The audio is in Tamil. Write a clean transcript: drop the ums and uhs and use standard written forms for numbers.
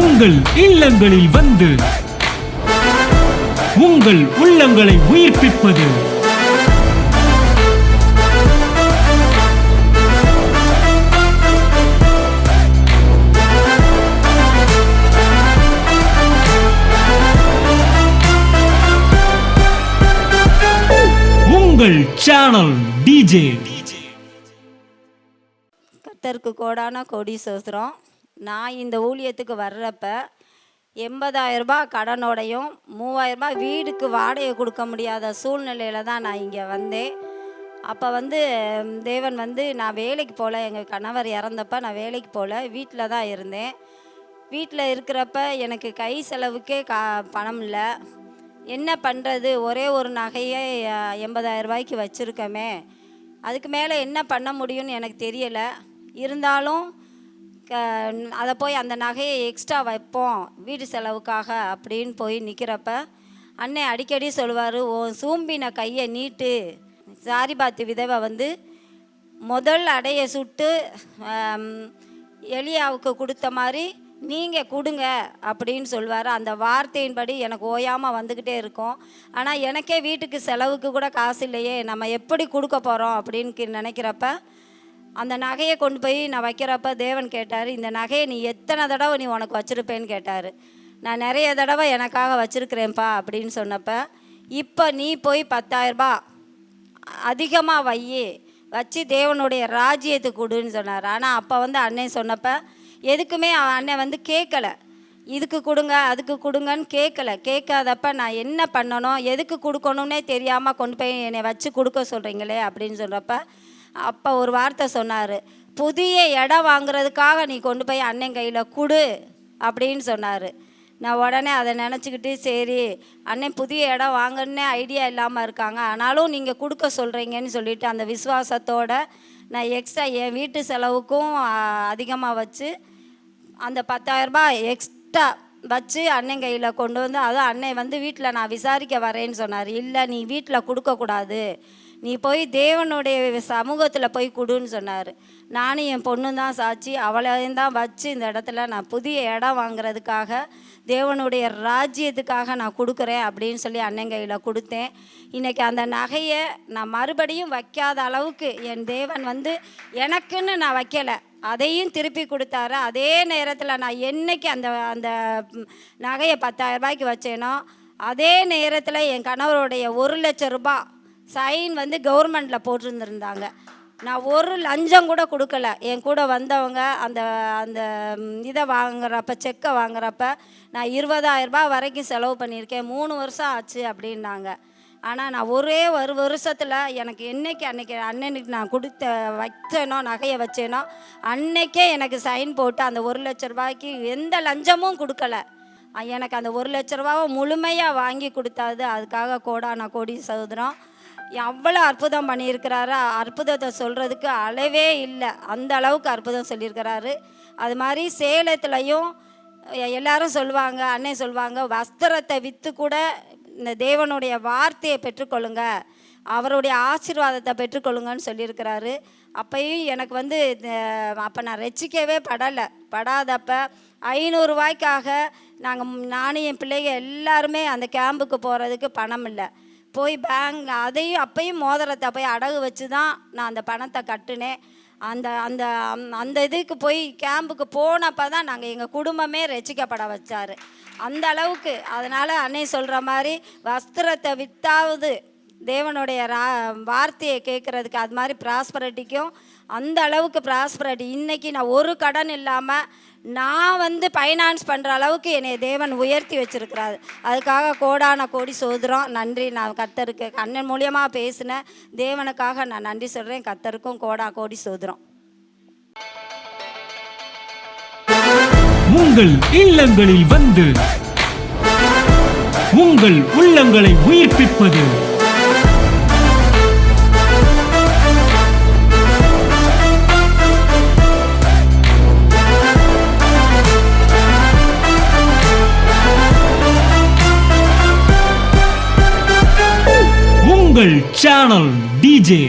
உங்கள் இல்லங்களில் வந்து உங்கள் உள்ளங்களை உயிர்ப்பிப்பது உங்கள் சேனல் டிஜே. கர்த்தருக்கு கோடான கோடி சோத்திரம். நான் இந்த ஊழியத்துக்கு வர்றப்ப 80,000 ரூபாய் கடனோடையும் 3,000 ரூபாய் வீடுக்கு வாடகை கொடுக்க முடியாத சூழ்நிலையில் தான் நான் இங்கே வந்தேன். அப்போ தேவன் நான் வேலைக்கு போகல. எங்கள் கணவர் இறந்தப்ப நான் வேலைக்கு போகல, வீட்டில் தான் இருந்தேன். வீட்டில் இருக்கிறப்ப எனக்கு கை செலவுக்கே பணம் இல்லை. என்ன பண்ணுறது? ஒரே ஒரு நகையை 80,000 ரூபாய்க்கு வச்சுருக்கோமே, அதுக்கு மேலே என்ன பண்ண முடியும்னு எனக்கு தெரியலை. இருந்தாலும் அதை போய் அந்த நகையை எக்ஸ்ட்ரா வைப்போம் வீடு செலவுக்காக அப்படின்னு போய் நிற்கிறப்ப அண்ணே அடிக்கடி சொல்லுவார், உன் சூம்பின கையை நீட்டு. சாரிபாத்து விதவை முதல் அடையை சுட்டு எலியாவுக்கு கொடுத்த மாதிரி நீங்கள் கொடுங்க அப்படின்னு சொல்லுவார். அந்த வார்த்தையின்படி எனக்கு ஓயாமல் வந்துக்கிட்டே இருக்கும். ஆனால் எனக்கே வீட்டுக்கு செலவுக்கு கூட காசு இல்லையே, நம்ம எப்படி கொடுக்க போகிறோம் அப்படின்னு நினைக்கிறப்ப அந்த நகையை கொண்டு போய் நான் வைக்கிறப்ப தேவன் கேட்டார், இந்த நகையை நீ எத்தனை தடவை நீ உனக்கு வச்சுருப்பேன்னு கேட்டார். நான் நிறைய தடவை எனக்காக வச்சுருக்கிறேன்ப்பா அப்படின்னு சொன்னப்ப, இப்போ நீ போய் 10,000 ரூபாய் அதிகமாக வச்சு தேவனுடைய ராஜ்யத்துக்கு கொடுன்னு சொன்னார். ஆனால் அப்போ அண்ணன் சொன்னப்போ எதுக்குமே அண்ணன் கேட்கலை. இதுக்கு கொடுங்க அதுக்கு கொடுங்கன்னு கேட்காதப்ப நான் என்ன பண்ணணும், எதுக்கு கொடுக்கணுன்னே தெரியாமல் கொண்டு போய் என்னை வச்சு கொடுக்க சொல்கிறீங்களே அப்படின்னு சொல்கிறப்ப அப்போ ஒரு வார்த்தை சொன்னார், புதிய இடம் வாங்குறதுக்காக நீ கொண்டு போய் அண்ணன் கையில் கொடு அப்படின்னு சொன்னார். நான் உடனே அதை நினச்சிக்கிட்டு, சரி அண்ணன் புதிய இடம் வாங்கணுன்னே ஐடியா இல்லாமல் இருக்காங்க, ஆனாலும் நீங்கள் கொடுக்க சொல்கிறீங்கன்னு சொல்லிவிட்டு அந்த விசுவாசத்தோடு நான் எக்ஸ்ட்ரா என் வீட்டு செலவுக்கும் அதிகமாக வச்சு அந்த 10,000 ரூபாய் எக்ஸ்ட்ரா வச்சு அண்ணன் கையில் கொண்டு அதுவும் அண்ணன் வீட்டில் நான் விசாரிக்க வரேன்னு சொன்னார். இல்லை நீ வீட்டில் கொடுக்கக்கூடாது, நீ போய் தேவனுடைய சமூகத்தில் போய் கொடுன்னு சொன்னார். நானும் என் பொண்ணு தான் சாட்சி. அவளையும் தான் வச்சு இந்த இடத்துல நான் புதிய இடம் வாங்குறதுக்காக தேவனுடைய ராஜ்யத்துக்காக நான் கொடுக்குறேன் அப்படின்னு சொல்லி அண்ணன் கையில் கொடுத்தேன். இன்றைக்கி அந்த நகையை நான் மறுபடியும் வைக்காத அளவுக்கு என் தேவன் எனக்குன்னு நான் வைக்கலை, அதையும் திருப்பி கொடுத்தாரு. அதே நேரத்தில் நான் என்றைக்கு அந்த அந்த நகையை 10,000 ரூபாய்க்கு வச்சேனோ அதே நேரத்தில் என் கணவருடைய 1,00,000 ரூபாய் சைன் கவர்மெண்ட்டில் போட்டிருந்துருந்தாங்க. நான் ஒரு லஞ்சம் கூட கொடுக்கல. என் கூட வந்தவங்க அந்த அந்த இதை வாங்குறப்ப செக்கை வாங்குறப்ப நான் 20,000 ரூபாய் வரைக்கும் செலவு பண்ணியிருக்கேன், 3 வருஷம் ஆச்சு அப்படின்னாங்க. ஆனால் நான் ஒரே ஒரு வருஷத்தில் எனக்கு அன்னைக்கு அண்ணனுக்கு நான் வச்சேனோ நகையை வச்சேனோ அன்னைக்கே எனக்கு சைன் போட்டு அந்த 1,00,000 ரூபாய்க்கு எந்த லஞ்சமும் கொடுக்கல. எனக்கு அந்த 1,00,000 ரூபாவை முழுமையாக வாங்கி கொடுத்தாது. அதுக்காக கோடான கோடி சகோதரம் அவ்வளோ அற்புதம் பண்ணியிருக்கிறாரு. அற்புதத்தை சொல்கிறதுக்கு அளவே இல்லை, அந்த அளவுக்கு அற்புதம் சொல்லியிருக்கிறாரு. அது மாதிரி சேலத்துலேயும் எல்லாரும் சொல்லுவாங்க, அண்ணன் சொல்லுவாங்க, வஸ்திரத்தை விற்று கூட இந்த தேவனுடைய வார்த்தையை பெற்றுக்கொள்ளுங்க, அவருடைய ஆசீர்வாதத்தை பெற்றுக்கொள்ளுங்கன்னு சொல்லியிருக்கிறாரு. அப்பையும் எனக்கு அப்போ நான் ரசிக்கவே படாதப்ப 500 ரூபாய்க்காக நானும் என் பிள்ளைங்க எல்லாருமே அந்த கேம்புக்கு போகிறதுக்கு பணம் இல்லை. போய் பேங்க் அதையும் அப்பையும் மோதிரத்தை போய் அடகு வச்சு தான் நான் அந்த பணத்தை கட்டுனேன். அந்த அந்த அந்த இதுக்கு போய் கேம்புக்கு போனப்போ தான் நாங்கள் எங்கள் குடும்பமே ரசிக்கப்பட வச்சார், அந்த அளவுக்கு. அதனால் அன்னை சொல்கிற மாதிரி வஸ்திரத்தை வித்தாவது தேவனுடைய வார்த்தையை கேட்குறதுக்கு அது மாதிரி ப்ராஸ்பரிட்டிக்கும் அந்த அளவுக்கு ப்ராஸ்பரிட்டி. இன்றைக்கி நான் ஒரு கடன் இல்லாமல் நான் ஃபைனான்ஸ் பண்ணுற அளவுக்கு என்னை தேவன் உயர்த்தி வச்சுருக்கிறாரு. அதுக்காக கோடான கோடி சோதரம் நன்றி. நான் கர்த்தருக்கு அண்ணன் மூலியமாக பேசின தேவனுக்காக நான் நன்றி சொல்கிறேன். கர்த்தருக்கும் கோடி சோதரம். உங்கள் இல்லங்களில் வந்து உங்கள் உள்ளங்களை உயிர்ப்பிப்பது உங்கள் சேனல் டிஜே.